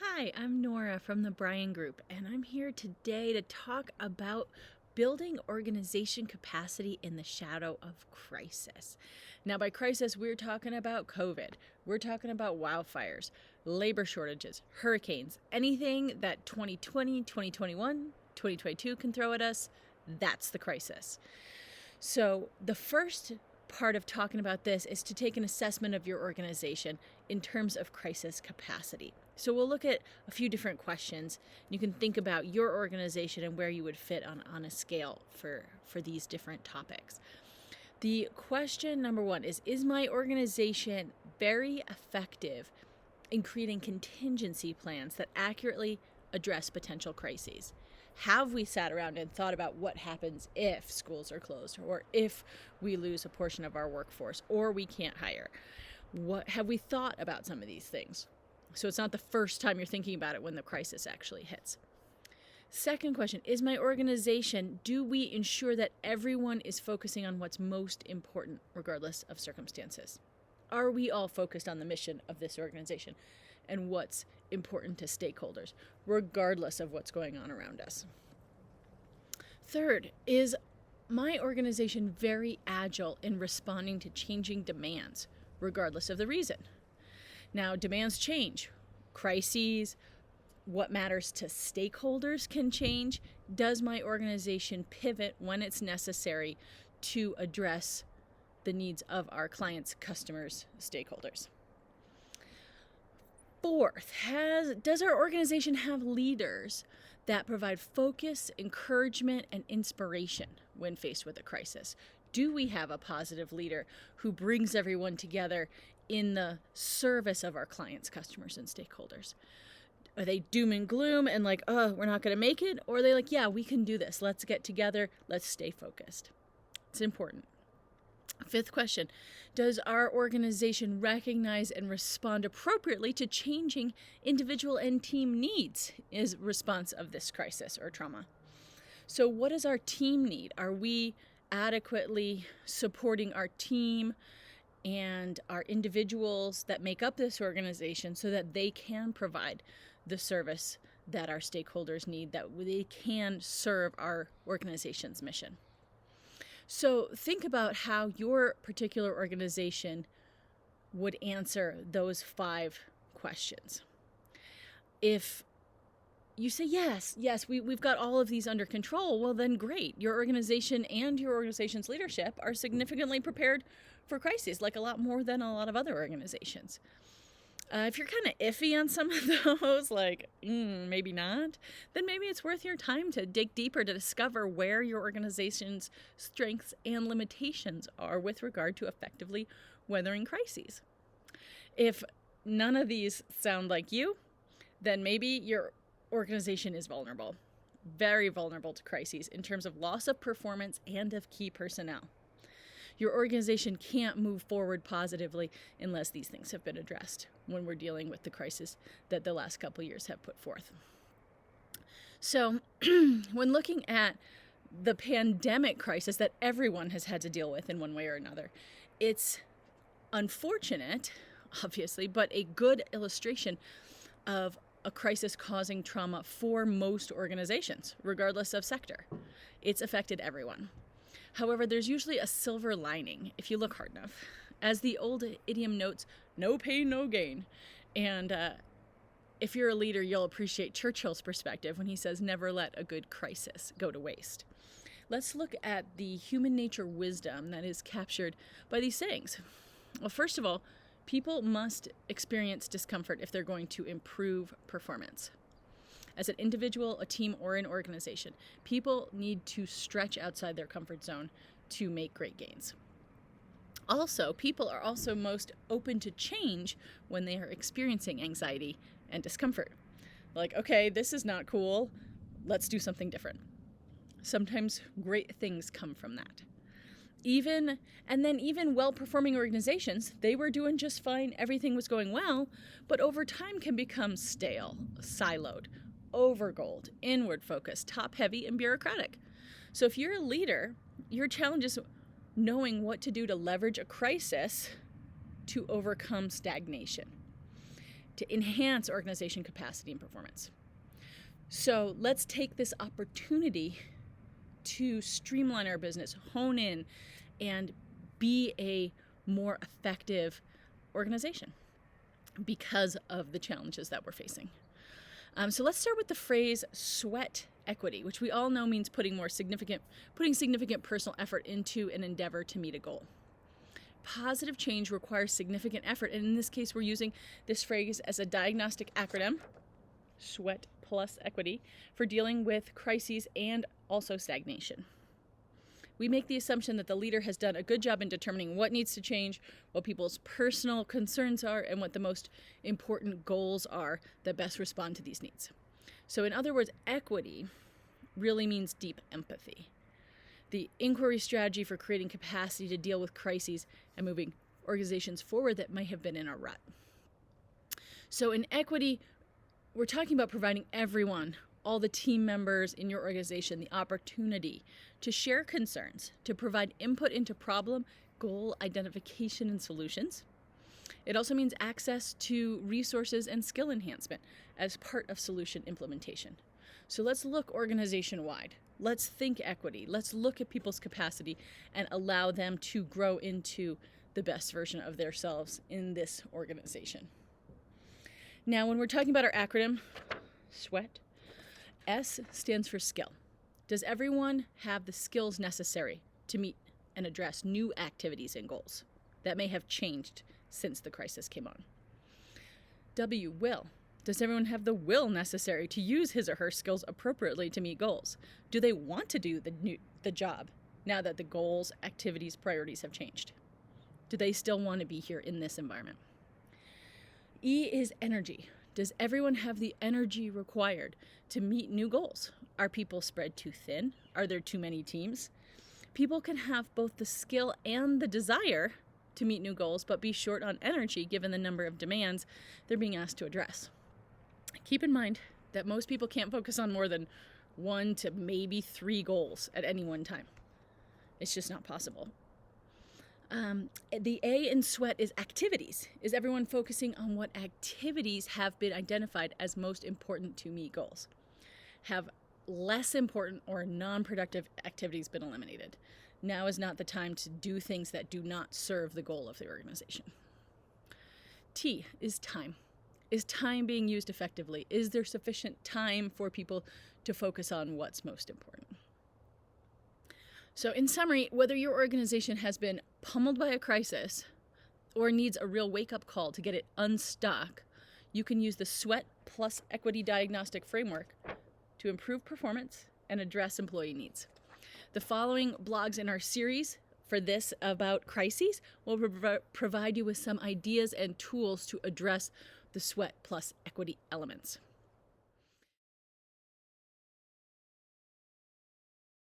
Hi, I'm Nora from the Bryan Group, and I'm here today to talk about building organization capacity in the shadow of crisis. Now, by crisis, we're talking about COVID, we're talking about wildfires, labor shortages, hurricanes, anything that 2020, 2021, 2022 can throw at us. That's the crisis. So, the first part of talking about this is to take an assessment of your organization in terms of crisis capacity. So we'll look at a few different questions. You can think about your organization and where you would fit on a scale for these different topics. The question number one is my organization very effective in creating contingency plans that accurately address potential crises? Have we sat around and thought about what happens if schools are closed, or if we lose a portion of our workforce, or we can't hire? What have we thought about some of these things? So it's not the first time you're thinking about it when the crisis actually hits. Second question, is my organization, do we ensure that everyone is focusing on what's most important regardless of circumstances? Are we all focused on the mission of this organization and what's important to stakeholders, regardless of what's going on around us? Third, is my organization very agile in responding to changing demands, regardless of the reason? Now, demands change. Crises, what matters to stakeholders can change. Does my organization pivot when it's necessary to address the needs of our clients, customers, stakeholders? Fourth, does our organization have leaders that provide focus, encouragement, and inspiration when faced with a crisis? Do we have a positive leader who brings everyone together in the service of our clients, customers, and stakeholders? Are they doom and gloom and like, oh, we're not going to make it? Or are they like, yeah, we can do this. Let's get together. Let's stay focused. It's important. Fifth question, does our organization recognize and respond appropriately to changing individual and team needs in response of this crisis or trauma? So what does our team need? Are we adequately supporting our team and our individuals that make up this organization so that they can provide the service that our stakeholders need, that they can serve our organization's mission? So think about how your particular organization would answer those 5 questions. If you say, yes, we've got all of these under control, well then great. Your organization and your organization's leadership are significantly prepared for crises, like a lot more than a lot of other organizations. If you're kind of iffy on some of those, like maybe not, then maybe it's worth your time to dig deeper to discover where your organization's strengths and limitations are with regard to effectively weathering crises. If none of these sound like you, then maybe your organization is vulnerable, very vulnerable to crises in terms of loss of performance and of key personnel. Your organization can't move forward positively unless these things have been addressed when we're dealing with the crisis that the last couple of years have put forth. So when looking at the pandemic crisis that everyone has had to deal with in one way or another, it's unfortunate, obviously, but a good illustration of a crisis causing trauma for most organizations, regardless of sector. It's affected everyone. However, there's usually a silver lining if you look hard enough. As the old idiom notes, no pain, no gain. And if you're a leader, you'll appreciate Churchill's perspective when he says, never let a good crisis go to waste. Let's look at the human nature wisdom that is captured by these sayings. Well, first of all, people must experience discomfort if they're going to improve performance. As an individual, a team, or an organization, people need to stretch outside their comfort zone to make great gains. Also, people are also most open to change when they are experiencing anxiety and discomfort. Like, okay, this is not cool. Let's do something different. Sometimes great things come from that. Even well-performing organizations, they were doing just fine. Everything was going well, but over time can become stale, siloed, overgoaled, inward focused, top heavy, and bureaucratic. So if you're a leader, your challenge is knowing what to do to leverage a crisis to overcome stagnation. to enhance organization capacity and performance. So let's take this opportunity to streamline our business, hone in, and be a more effective organization because of the challenges that we're facing. So let's start with the phrase sweat equity, which we all know means putting significant personal effort into an endeavor to meet a goal. Positive change requires significant effort, and in this case, we're using this phrase as a diagnostic acronym, SWEAT plus equity, for dealing with crises and also stagnation. We make the assumption that the leader has done a good job in determining what needs to change, what people's personal concerns are, and what the most important goals are that best respond to these needs. So in other words, equity really means deep empathy. The inquiry strategy for creating capacity to deal with crises and moving organizations forward that might have been in a rut. So in equity, we're talking about providing everyone, all the team members in your organization, the opportunity to share concerns, to provide input into problem, goal identification, and solutions. It also means access to resources and skill enhancement as part of solution implementation. So let's look organization-wide. Let's think equity. Let's look at people's capacity and allow them to grow into the best version of themselves in this organization. Now, when we're talking about our acronym, SWEAT, S stands for skill. Does everyone have the skills necessary to meet and address new activities and goals that may have changed since the crisis came on? W, will. Does everyone have the will necessary to use his or her skills appropriately to meet goals? Do they want to do the job now that the goals, activities, priorities have changed? Do they still want to be here in this environment? E is energy. Does everyone have the energy required to meet new goals? Are people spread too thin? Are there too many teams? People can have both the skill and the desire to meet new goals, but be short on energy given the number of demands they're being asked to address. Keep in mind that most people can't focus on more than 1 to maybe 3 goals at any one time. It's just not possible. The A in SWEAT is activities. Is everyone focusing on what activities have been identified as most important to meet goals? Have less important or non-productive activities been eliminated? Now is not the time to do things that do not serve the goal of the organization. T is time. Is time being used effectively? Is there sufficient time for people to focus on what's most important? So in summary, whether your organization has been pummeled by a crisis or needs a real wake-up call to get it unstuck, you can use the SWEAT plus equity diagnostic framework to improve performance and address employee needs. The following blogs in our series for this about crises will provide you with some ideas and tools to address the SWEAT plus equity elements.